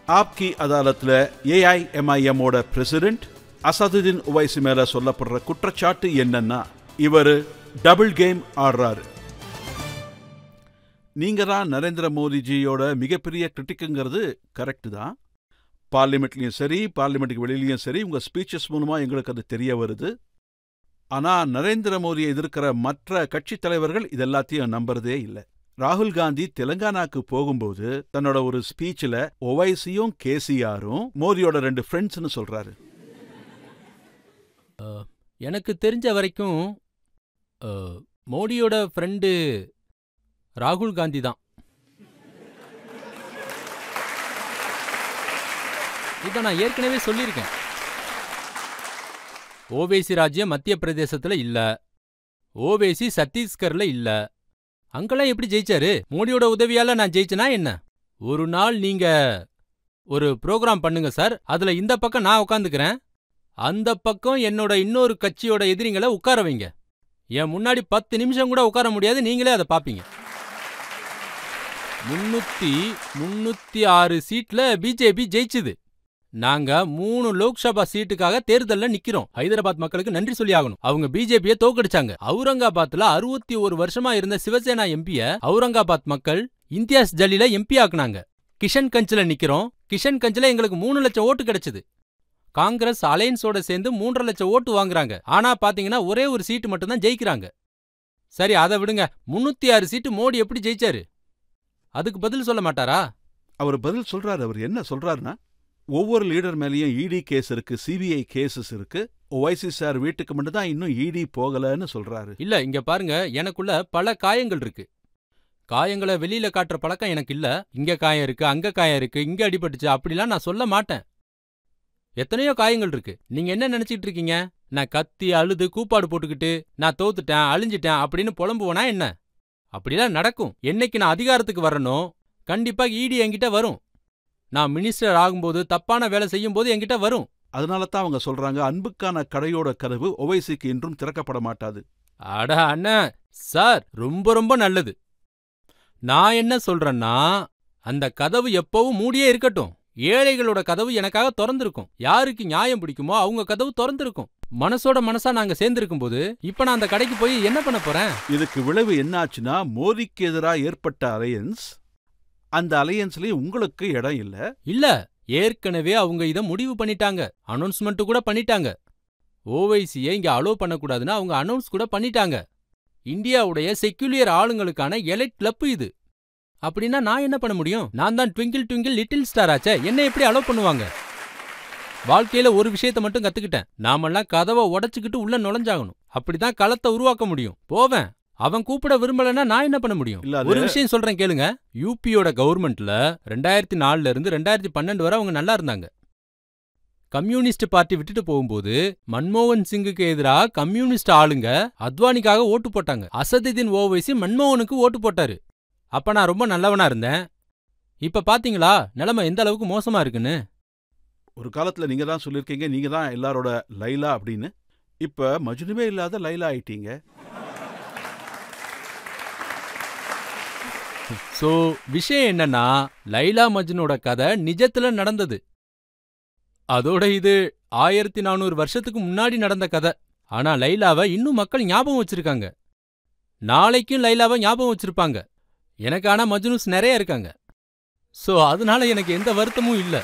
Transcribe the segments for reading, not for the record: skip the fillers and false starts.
ஆப்கி அதாலத்ல ஏஐஎம்ஐஎம்மோட president Asaduddin Owaisi மேல சொல்லப்படுற குற்றச்சாட்டு என்னன்னா இவர் டபுள் கேம் ஆடுறாரு. நீங்க தான் நரேந்திர மோடிஜியோட மிகப்பெரிய கிரிட்டிக்குங்கிறது கரெக்டு தான். பார்லிமெண்ட்லையும் சரி, பார்லிமெண்ட்டுக்கு வெளியிலையும் சரி, உங்க ஸ்பீச்சஸ் மூலமா எங்களுக்கு அது தெரிய வருது. ஆனா நரேந்திர மோடியை எதிர்க்கிற மற்ற கட்சி தலைவர்கள் இதெல்லாத்தையும் நம்புறதே இல்லை. ராகுல் காந்தி தெலுங்கானாக்கு போகும்போது தன்னோட ஒரு ஸ்பீச்சில் ஒவைசியும் கேசிஆரும் மோடியோட 2 ஃப்ரெண்ட்ஸ்னு சொல்றாரு. எனக்கு தெரிஞ்ச வரைக்கும் மோடியோட ஃப்ரெண்டு ராகுல் காந்தி தான். இதை நான் ஏற்கனவே சொல்லியிருக்கேன். ஓவைசி ராஜ்யம் மத்திய பிரதேசத்துல இல்ல, ஓவைசி சத்தீஸ்கர்ல இல்ல. அங்கெல்லாம் எப்படி ஜெயிச்சாரு? மோடியோட உதவியால நான் ஜெயிச்சனா என்ன? ஒரு நாள் நீங்க ஒரு ப்ரோக்ராம் பண்ணுங்க சார், அதுல இந்த பக்கம் நான் உட்காந்துக்கிறேன், அந்த பக்கம் என்னோட இன்னொரு கட்சியோட எதிரிங்களை உட்கார வைங்க. என் முன்னாடி 10 நிமிஷம் கூட உட்கார முடியாது, நீங்களே அதை பாப்பீங்க. 306 சீட்ல பிஜேபி ஜெயிச்சுது. நாங்க 3 லோக்சபா சீட்டுக்காக தேர்தல்ல நிக்கிறோம். ஹைதராபாத் மக்களுக்கு நன்றி சொல்லி ஆகணும். அவங்க பிஜேபியை தோக்கடிச்சாங்க. அவுரங்காபாத்ல 61 வருஷமா இருந்த சிவசேனா எம்பிய அவுரங்காபாத் மக்கள் இம்தியாஸ் ஜலீல எம்பி ஆக்குனாங்க. கிஷன்கஞ்ச்ல நிக்கிறோம். கிஷன்கஞ்ச்ல எங்களுக்கு 3 லட்சம் ஓட்டு கிடைச்சது. காங்கிரஸ் அலையன்ஸோட சேர்ந்து 3.5 லட்சம் ஓட்டு வாங்குறாங்க. ஆனா பாத்தீங்கன்னா ஒரே ஒரு சீட்டு மட்டும் தான் ஜெயிக்கிறாங்க. சரி, அதை விடுங்க. 306 சீட்டு மோடி எப்படி ஜெயிச்சாரு? அதுக்கு பதில் சொல்ல மாட்டாரா? அவர் பதில் சொல்றாரு. அவர் என்ன சொல்றாருன்னா, ஒவ்வொரு லீடர் மேலேயும் இடி கேஸ் இருக்கு, சிபிஐ கேசஸ் இருக்கு. ஒவைசி சார் வீட்டுக்கு மட்டும் தான் இன்னும் இடி போகலன்னு சொல்றாரு. இல்ல, இங்க பாருங்க, எனக்குள்ள பல காயங்கள் இருக்கு. காயங்களை வெளியில காட்டுற பழக்கம் எனக்கு இல்ல. இங்க காயம் இருக்கு, அங்க காயம் இருக்கு, இங்க அடிபட்டுச்சு அப்படிலாம் நான் சொல்ல மாட்டேன். எத்தனையோ காயங்கள் இருக்கு. நீங்க என்ன நினைச்சிட்டு இருக்கீங்க? நான் கத்தி அழுது கூப்பாடு போட்டுக்கிட்டு நான் தோத்துட்டேன், அழிஞ்சிட்டேன் அப்படின்னு புலம்புவனா என்ன? அப்படிலாம் நடக்கும். என்னைக்கு நான் அதிகாரத்துக்கு வரனோ கண்டிப்பா இடி என்கிட்ட வரும். நான் மினிஸ்டர் ஆகும்போது, தப்பான வேலை செய்யும் போது என்கிட்ட வரும். அதனால தான் அவங்க சொல்றாங்க, அன்புக்கான கடையோட கதவு ஒவைசிக்கு இன்றும் திறக்கப்பட மாட்டாது. அட அண்ணா சார், ரொம்ப ரொம்ப நல்லது. நான் என்ன சொல்றேன்னா, அந்த கதவு எப்பவும் மூடியே இருக்கட்டும். ஏழைகளோட கதவு எனக்காக திறந்திருக்கும். யாருக்கு நியாயம் பிடிக்குமோ அவங்க கதவு திறந்திருக்கும். மனசோட மனசா நாங்க சேர்ந்திருக்கும் போது இப்ப நான் அந்த கடைக்கு போய் என்ன பண்ண போறேன்? இதுக்கு விளைவு என்ன ஆச்சுன்னா, மோடிக்கு எதிராக ஏற்பட்ட அலையன்ஸ், அந்த அலையன்ஸ்லயும் உங்களுக்கு இடம் இல்ல. இல்ல, ஏற்கனவே அவங்க இத முடிவு பண்ணிட்டாங்க. அனௌன்ஸ்மெண்ட் கூட பண்ணிட்டாங்க. ஓவைசியை இங்க அலோவ் பண்ணக்கூடாதுன்னு அவங்க அனௌன்ஸ் கூட பண்ணிட்டாங்க. இந்தியாவுடைய செக்யூலியர் ஆளுங்களுக்கான எலைட் கிளப் இது. அப்படின்னா நான் என்ன பண்ண முடியும்? நான் தான் ட்விங்கிள் ட்விங்கிள் லிட்டில் ஸ்டார் ஆச்சே, என்ன எப்படி அலோவ் பண்ணுவாங்க? வாழ்க்கையில ஒரு விஷயத்தை மட்டும் கத்துக்கிட்டேன். நாமெல்லாம் கதவை உடைச்சுக்கிட்டு உள்ள நுழைஞ்சாகணும். அப்படிதான் களத்தை உருவாக்க முடியும். போவேன். அவன் கூப்பிட விரும்பலன்னா நான் என்ன பண்ண முடியும்? ஒரு விஷயம் சொல்றேன் கேளுங்க. யூபியோட கவர்மெண்ட்ல 2004ல இருந்து 2012 வரை அவங்க நல்லா இருந்தாங்க. கம்யூனிஸ்ட் பார்ட்டி விட்டுட்டு போகும்போது மன்மோகன் சிங்குக்கு எதிராக கம்யூனிஸ்ட் ஆளுங்க அத்வானிக்காக ஓட்டு போட்டாங்க. அசதுதீன் ஓவைசி மன்மோகனுக்கு ஓட்டு போட்டாரு. அப்ப நான் ரொம்ப நல்லவனா இருந்தேன். இப்ப பாத்தீங்களா நிலைமை எந்த அளவுக்கு மோசமா இருக்குன்னு? ஒரு காலத்துல நீங்க தான் சொல்லிருக்கீங்க, நீங்க தான் எல்லாரோட லைலா அப்படின்னு. இப்ப மஜ்னுவே இல்லாத லைலா ஆயிட்டீங்க. சோ விஷயம் என்னன்னா, லைலா மஜ்னோட கதை நிஜத்துல நடந்தது. அதோட இது 1400 வருஷத்துக்கு முன்னாடி நடந்த கதை. ஆனா லைலாவை இன்னும் மக்கள் ஞாபகம் வச்சிருக்காங்க. நாளைக்கும் லைலாவை ஞாபகம் வச்சிருப்பாங்க. எனக்கு ஆனா மஜ்னூஸ் நிறைய இருக்காங்க. சோ அதனால எனக்கு எந்த வருத்தமும் இல்ல.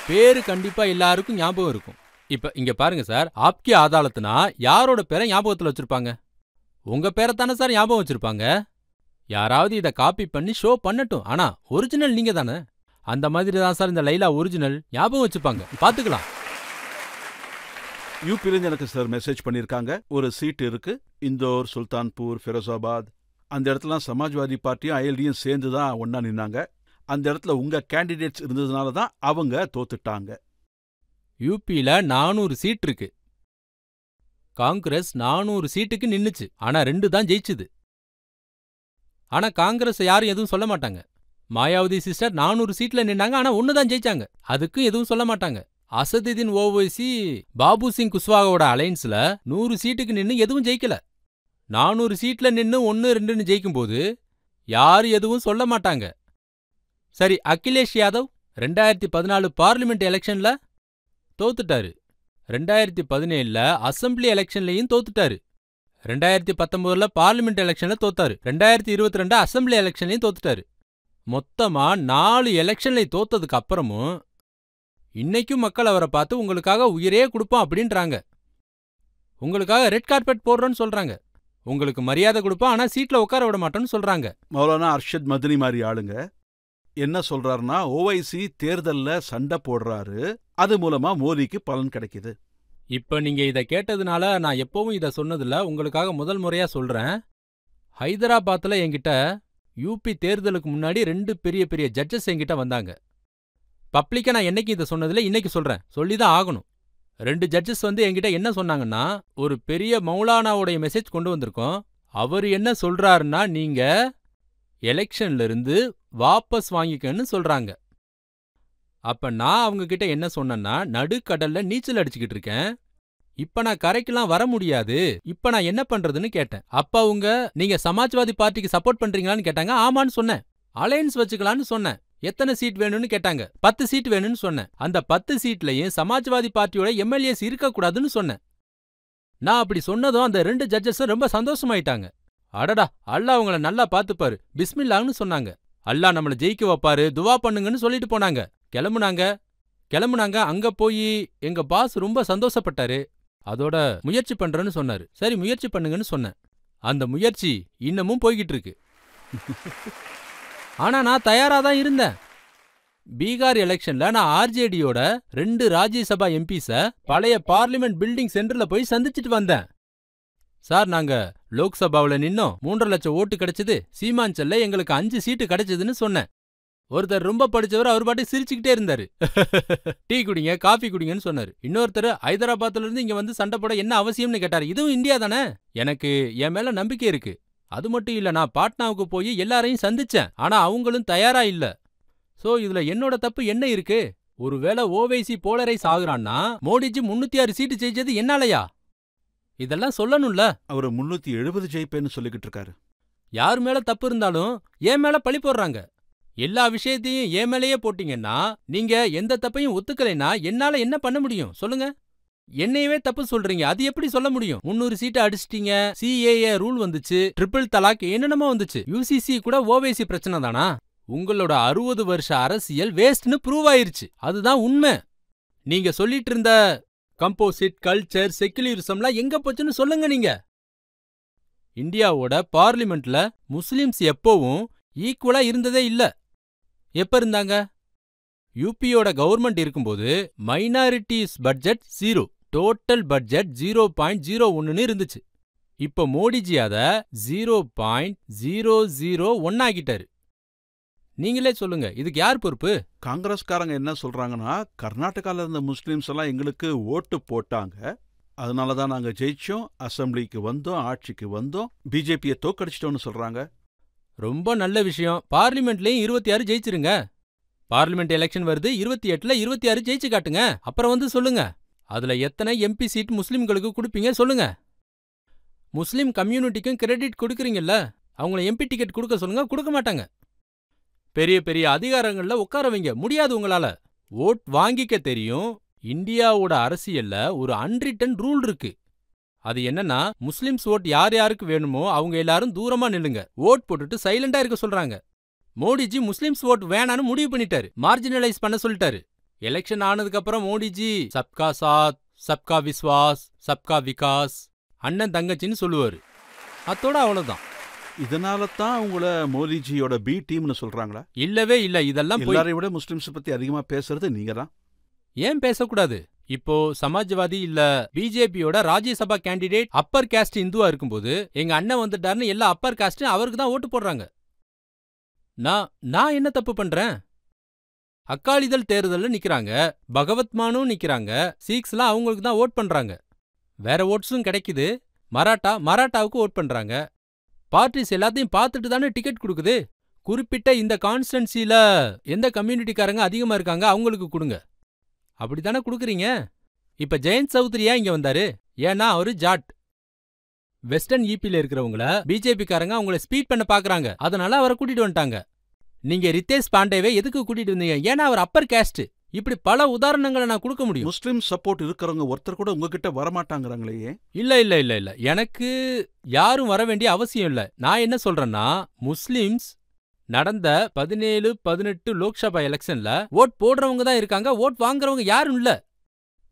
பேரு கண்டிப்பா எல்லாருக்கும் ஞாபகம் இருக்கும். இப்ப இங்க பாருங்க சார், ஆப்கி அதாலத்னா யாரோட பேரை ஞாபகத்துல வச்சிருப்பாங்க? உங்க பேரைத்தானே சார் ஞாபகம் வச்சிருப்பாங்க. யாராவது இதை காப்பி பண்ணி ஷோ பண்ணட்டும், ஆனா ஒரிஜினல் நீங்க தானே. அந்த மாதிரி தான் சார் இந்த லைலா ஒரிஜினல். ஞாபகம் வச்சுப்பாங்க, பாத்துக்கலாம். யூபியிலிருந்து எனக்கு சார் மெசேஜ் பண்ணியிருக்காங்க. ஒரு சீட் இருக்கு, இந்தோர், சுல்தான்பூர், ஃபிரோசாபாத். அந்த இடத்துல சமாஜ்வாதி பார்ட்டியும் ஐஎல்டியும் சேர்ந்து தான் ஒன்னா நின்னாங்க. அந்த இடத்துல உங்க கேண்டிடேட்ஸ் இருந்ததுனால தான் அவங்க தோத்துட்டாங்க. யூபியில 400 சீட் இருக்கு. காங்கிரஸ் 400 சீட்டுக்கு நின்னுச்சு. ஆனா 2 தான் ஜெயிச்சுது. ஆனா காங்கிரஸ் யாரும் எதுவும் சொல்ல மாட்டாங்க. மாயாவதி சிஸ்டர் 400 சீட்ல நின்னாங்க, ஆனா 1 தான் ஜெயிச்சாங்க. அதுக்கும் எதுவும் சொல்ல மாட்டாங்க. அசதுதீன் ஓவைசி பாபு சிங் குஷ்வாகோட அலைன்ஸ்ல 100 சீட்டுக்கு நின்னு எதுவும் ஜெயிக்கல. 400 சீட்ல நின்னு 1, 2ன்னு ஜெயிக்கும்போது யாரும் எதுவும் சொல்ல மாட்டாங்க. சரி, அகிலேஷ் யாதவ் 2014 பார்லிமெண்ட் எலெக்ஷன்ல தோத்துட்டாரு. 2017ல அசெம்பிளி எலெக்ஷன்லயும் தோத்துட்டாரு. 2019ல பார்லிமெண்ட் எலெக்ஷன்ல தோத்தாரு. 2022 அசெம்பிளி எலெக்ஷன்லயும் தோத்துட்டாரு. மொத்தமா 4 எலெக்ஷன்ல தோத்ததுக்கு அப்புறமும் இன்னைக்கும் மக்கள் அவரை பார்த்து உங்களுக்காக உயிரே கொடுப்போம் அப்படின்றாங்க. உங்களுக்காக ரெட் கார்பெட் போடுறோன்னு சொல்றாங்க. உங்களுக்கு மரியாதை கொடுப்போம், ஆனா சீட்ல உட்கார விட மாட்டோம்னு சொல்றாங்க. மௌலானா அர்ஷத் மதனி மாதிரி ஆளுங்க என்ன சொல்றாருன்னா, ஓவைசி தேர்தல்ல சண்டை போடுறாரு, அது மூலமா மோடிக்கு பலன் கிடைக்குது. இப்ப நீங்க இத கேட்டதுனால நான் எப்பவும் இத சொன்னதில்ல, உங்களுக்காக முதல் முறையா சொல்றேன். ஹைதராபாத்ல என்கிட்ட யூபி தேர்தலுக்கு முன்னாடி 2 பெரிய பெரிய ஜட்ஜஸ் என்கிட்ட வந்தாங்க. பப்ளிக்கா நான் என்னைக்கு இத சொன்னதில்ல, இன்னைக்கு சொல்றேன். சொல்லிதான் ஆகணும். 2 ஜட்ஜஸ் வந்து என்கிட்ட என்ன சொன்னாங்கன்னா, ஒரு பெரிய மௌலானாவுடைய மெசேஜ் கொண்டு வந்திருக்கோம். அவரு என்ன சொல்றாருன்னா, நீங்க எலெக்ஷன்ல இருந்து வாபஸ் வாங்கிக்கன்னு சொல்றாங்க. அப்ப நான் அவங்க கிட்ட என்ன சொன்னேன்னா, நடுக்கடல்ல நீச்சல் அடிச்சுக்கிட்டு இருக்கேன். இப்ப நான் கரைக்கெல்லாம் வர முடியாது. இப்ப நான் என்ன பண்றதுன்னு கேட்டேன். அப்ப அவங்க, நீங்க சமாஜ்வாதி பார்ட்டிக்கு சப்போர்ட் பண்றீங்களான்னு கேட்டாங்க. ஆமான்னு சொன்னேன். அலையன்ஸ் வச்சுக்கலான்னு சொன்னேன். எத்தனை சீட் வேணும்னு கேட்டாங்க. 10 சீட் வேணும்னு சொன்னேன். அந்த 10 சீட்லயும் சமாஜ்வாதி பார்ட்டியோட எம்எல்ஏஸ் இருக்கக்கூடாதுன்னு சொன்னேன். நான் அப்படி சொன்னதும் அந்த 2 ஜட்ஜஸ் ரொம்ப சந்தோஷமாயிட்டாங்க. அடடா, அல்லாஹ் அவங்கள நல்லா பாத்துப்பாரு, பிஸ்மில்லான்னு சொன்னாங்க. அல்லாஹ் நம்மள ஜெயிக்க வைப்பாரு, துவா பண்ணுங்கன்னு சொல்லிட்டு போனாங்க. கிளம்புனாங்க. அங்க போய் எங்க பாஸ் ரொம்ப சந்தோஷப்பட்டாரு. அதோட முயற்சி பண்றேன்னு சொன்னாரு. சரி, முயற்சி பண்ணுங்கன்னு சொன்னேன். அந்த முயற்சி இன்னமும் போய்கிட்டு இருக்கு. ஆனா நான் தயாரா தான் இருந்தேன். பீகார் எலெக்ஷன்ல நான் ஆர்ஜேடியோட 2 ராஜ்யசபா எம்பிஸ பழைய பார்லிமெண்ட் பில்டிங் சென்டர்ல போய் சந்திச்சிட்டு வந்தேன். சார், நாங்க லோக்சபாவுல நின்னோம், 3.5 லட்சம் ஓட்டு கிடைச்சது, சீமாஞ்சல்ல எங்களுக்கு 5 சீட்டு கிடைச்சதுன்னு சொன்னேன். ஒருத்தர் ரொம்ப படிச்சவர், அவர் பாட்டு சிரிச்சுக்கிட்டே இருந்தாரு. டீ குடிங்க, காஃபி குடிங்கன்னு சொன்னாரு. இன்னொருத்தர் ஹைதராபாத்ல இருந்து இங்க வந்து சண்டை போட என்ன அவசியம்னு கேட்டாரு. இதுவும் இந்தியா தானே? எனக்கு என் மேல நம்பிக்கை இருக்கு. அது மட்டும் இல்ல, நான் பாட்னாவுக்கு போய் எல்லாரையும் சந்திச்சேன். ஆனா அவங்களும் தயாரா இல்ல. சோ இதுல என்னோட தப்பு என்ன இருக்கு? ஒருவேளை ஓவைசி போலரைஸ் ஆகுறான்னா மோடிஜி 306 சீட்டு ஜெயிச்சது என்னாலயா? இதெல்லாம் சொல்லணும்ல. அவரு 370 ஜெயிப்பேன்னு சொல்லிக்கிட்டு இருக்காரு. யார் மேல தப்பு இருந்தாலும் என் மேல பழி போடுறாங்க. எல்லா விஷயத்தையும் என் மேலேயே போட்டீங்கன்னா, நீங்க எந்த தப்பையும் ஒத்துக்கலைன்னா என்னால என்ன பண்ண முடியும் சொல்லுங்க? என்னையவே தப்பு சொல்றீங்க, அது எப்படி சொல்ல முடியும்? 300 சீட்டை அடிச்சிட்டீங்க, சிஏஏ ரூல் வந்துச்சு, ட்ரிபிள் தலாக் என்னென்னமோ வந்துச்சு. யூசிசி கூட ஓவைசி பிரச்சனை தானா? உங்களோட 60 வருஷ அரசியல் வேஸ்ட்னு ப்ரூவ் ஆயிருச்சு. அதுதான் உண்மை. நீங்க சொல்லிட்டு இருந்த கம்போசிட், கல்ச்சர், செக்குலரிசம்லாம் எங்க போச்சுன்னு சொல்லுங்க நீங்க. இந்தியாவோட பார்லிமெண்ட்ல முஸ்லிம்ஸ் எப்பவும் ஈக்குவலா இருந்ததே இல்ல. எப்ப இருந்தாங்க? யூபியோட கவர்மெண்ட் இருக்கும்போது மைனாரிட்டிஸ் பட்ஜெட் 0, டோட்டல் பட்ஜெட் 0.01ன்னு இருந்துச்சு. இப்ப மோடிஜி அத 0.001 ஆக்கிட்டாரு. நீங்களே சொல்லுங்க, இதுக்கு யார் பொறுப்பு? காங்கிரஸ்காரங்க என்ன சொல்றாங்கன்னா, கர்நாடகால இருந்த முஸ்லிம்ஸ் எல்லாம் எங்களுக்கு ஓட்டு போட்டாங்க, அதனாலதான் நாங்க ஜெயிச்சோம், அசெம்பிளிக்கு வந்தோம், ஆட்சிக்கு வந்தோம், பிஜேபியை தோக்கடிச்சிட்டோம்னு சொல்றாங்க. ரொம்ப நல்ல விஷயம். பார்லிமெண்ட்லயும் 26 ஜெயிச்சிருங்க. பார்லிமெண்ட் எலெக்ஷன் வருது, 28ல 26 ஜெயிச்சு காட்டுங்க. அப்புறம் வந்து சொல்லுங்க, அதுல எத்தனை எம்பி சீட் முஸ்லிம்களுக்கு கொடுப்பீங்க சொல்லுங்க. முஸ்லிம் கம்யூனிட்டிக்கும் கிரெடிட் கொடுக்குறீங்கல்ல, அவங்கள எம்பி டிக்கெட் கொடுக்க சொல்லுங்க. கொடுக்க மாட்டாங்க. பெரிய பெரிய அதிகாரங்கள்ல உட்கார வைங்க. முடியாது உங்களால. ஓட் வாங்கிக்க தெரியும். இந்தியாவோட அரசியல்ல ஒரு அன்ரிட்டன் ரூல் இருக்கு. அது என்னன்னா, முஸ்லிம்ஸ் ஓட் யார் யாருக்கு வேணுமோ அவங்க எல்லாரும் தூரமா நில்லுங்க. ஓட் போட்டுட்டு சைலண்டா இருக்க சொல்றாங்க. மோடிஜி முஸ்லிம்ஸ் ஓட் வேணான்னு முடிவு பண்ணிட்டாரு. மார்ஜினலைஸ் பண்ண சொல்லிட்டாரு. எலெக்ஷன் ஆனதுக்கு அப்புறம் மோடிஜி சப்கா சாத், சப்கா விஸ்வாஸ், சப்கா விகாஸ், அண்ணன் தங்கச்சின்னு சொல்லுவாரு. அத்தோட அவ்வளவுதான். இதனால தான் உங்களை மோடிஜியோட பி டீம்னு சொல்றாங்களா? இல்லவே இல்ல. இதெல்லாம் எல்லாரையும் விட முஸ்லிம்ஸ் பத்தி அதிகமா பேசுறது நீங்க தான். ஏன் பேசக்கூடாது? இப்போ சமாஜ்வாதி இல்ல பிஜேபியோட ராஜ்யசபா கேண்டிடேட் அப்பர் காஸ்ட் இந்துவா இருக்கும்போது எங்க அண்ணன் வந்துட்டாருன்னு எல்லா அப்பர் காஸ்டும் அவருக்கு தான் ஓட்டு போடுறாங்க. நான் என்ன தப்பு பண்றேன்? அக்காலிதள் தேர்தல்ல நிக்கிறாங்க, பகவத் மானும் நிக்கிறாங்க, சீக்ஸ்லாம் அவங்களுக்கு தான் ஓட் பண்றாங்க. வேற ஓட்ஸும் கிடைக்குது. மராட்டாவுக்கு ஓட் பண்றாங்க. பார்ட்டிஸ் எல்லாத்தையும் பார்த்துட்டு தானே டிக்கெட் கொடுக்குது. குறிப்பிட்ட இந்த கான்ஸ்டன்சில எந்த கம்யூனிட்டிக்காரங்க அதிகமா இருக்காங்க அவங்களுக்கு கொடுங்க. அப்படித்தானே கொடுக்குறீங்க. இப்ப ஜெயந்த் சௌத்ரியா இங்க வந்தாரு, ஏன்னா அவரு ஜாட். வெஸ்டர்ன் ஈபில இருக்கிறவங்கள பிஜேபி காரங்க அவங்கள ஸ்பீட் பண்ண பாக்குறாங்க, அதனால அவரை கூட்டிட்டு வந்துட்டாங்க. நீங்க ரித்தேஷ் பாண்டேவை எதுக்கு கூட்டிட்டு வந்தீங்க? ஏன்னா அவர் அப்பர் கேஸ்ட். இப்படி பல உதாரணங்களை நான் கொடுக்க முடியும். முஸ்லிம் சப்போர்ட் இருக்கிறவங்க ஒருத்தர் கூட உங்ககிட்ட வரமாட்டாங்கிறாங்களே ஏன்? இல்ல. எனக்கு யாரும் வர வேண்டிய அவசியம் இல்ல. நான் என்ன சொல்றேன்னா, முஸ்லிம்ஸ் நடந்த 17, 18 லோக்சபா எலெக்ஷன்ல ஓட் போடுறவங்க தான் இருக்காங்க, ஓட் வாங்குறவங்க யாரும் இல்ல.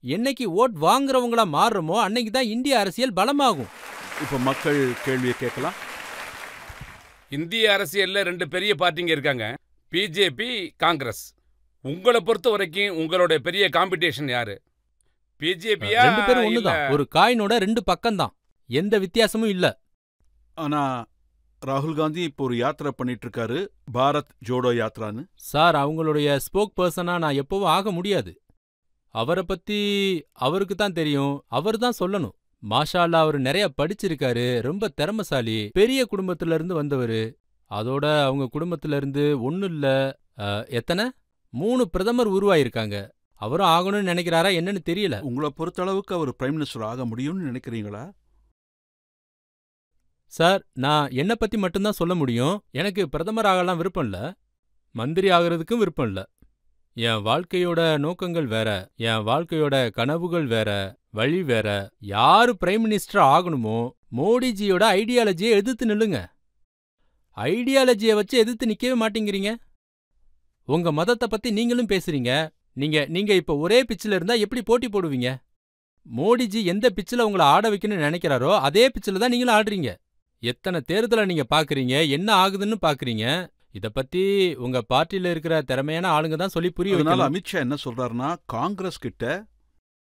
என்னைக்கு ஓட் வாங்குறவங்களா மாறுறோமோ அன்னைக்கு தான் இந்திய அரசியல் பலமாகும். இப்ப மக்கள் கேள்வியை கேட்கலாம். இந்திய அரசியல்ல 2 பெரிய பார்ட்டிங்க இருக்காங்க, பிஜேபி, காங்கிரஸ். உங்களை பொறுத்த வரைக்கும் உங்களோட பெரிய காம்படிஷன் யாரு? பிஜேபியா? 2 பேரும் ஒண்ணுதான். ஒரு காயினோட 2 பக்கம் தான். எந்த வித்தியாசமும் இல்ல. ஆனா ராகுல் காந்தி இப்போ ஒரு யாத்திரை பண்ணிட்டு இருக்காரு, பாரத் ஜோடோ யாத்ரான்னு. சார், அவங்களுடைய ஸ்போக் பர்சனா நான் எப்பவும் ஆக முடியாது. அவரை பத்தி அவருக்கு தான் தெரியும், அவர் தான் சொல்லணும். மாஷா அல்லாஹ், அவர் நிறைய படிச்சிருக்காரு, ரொம்ப திறமசாலி, பெரிய குடும்பத்துல இருந்து வந்தவரு. அதோட அவங்க குடும்பத்துல இருந்து ஒன்னும் இல்ல, எத்தனை 3 பிரதமர் உருவாயிருக்காங்க. அவரும் ஆகணும்னு நினைக்கிறாரா என்னன்னு தெரியல. உங்களை பொறுத்த அளவுக்கு அவர் பிரைம் மினிஸ்டர் ஆக முடியும்னு நினைக்கிறீங்களா? சார், நான் என்ன பத்தி மட்டும்தான் சொல்ல முடியும். எனக்கு பிரதமர் ஆகலாம் விருப்பம் இல்ல, மந்திரி ஆகிறதுக்கும் விருப்பம் இல்ல. என் வாழ்க்கையோட நோக்கங்கள் வேற, என் வாழ்க்கையோட கனவுகள் வேற, வழி வேற. யாரு பிரைம் மினிஸ்டர் ஆகணுமோ மோடிஜியோட ஐடியாலஜியை எதிர்த்து நில்லுங்க. ஐடியாலஜியை வச்சு எதிர்த்து நிக்கவே மாட்டேங்கிறீங்க. உங்க மதத்தை பத்தி நீங்களும் பேசுறீங்க. நீங்க இப்ப ஒரே பிச்சில் இருந்தா எப்படி போட்டி போடுவீங்க? மோடிஜி எந்த பிச்சில் உங்களை ஆட வைக்கணும்னு நினைக்கிறாரோ அதே பிச்சில் தான் நீங்களும் ஆடுறீங்க. எத்தனை தேர்தலை நீங்க பாக்குறீங்க, என்ன ஆகுதுன்னு பாக்குறீங்க. இத பத்தி உங்க பார்ட்டில இருக்கிற திறமையான ஆளுங்க தான் சொல்லி புரிய அதனால வைக்கணும். அமித்ஷா என்ன சொல்றாருன்னா, காங்கிரஸ் கிட்ட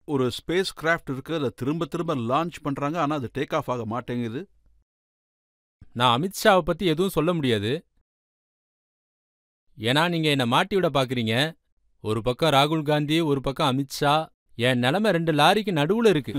ஒரு ஸ்பேஸ் கிராஃப்ட் இருக்கு, அதை திரும்ப திரும்ப லான்ச் பண்றாங்க, ஆனா அது டேக் ஆஃப் ஆக மாட்டேங்குது. நான் அமித்ஷாவை பத்தி எதுவும் சொல்ல முடியாது. ஏன்னா நீங்க என்ன மாட்டி விட பாக்குறீங்க. ஒரு பக்கம் ராகுல் காந்தி, ஒரு பக்கம் அமித்ஷா. என் நிலைமை 2 லாரிக்கு நடுவுல இருக்கு.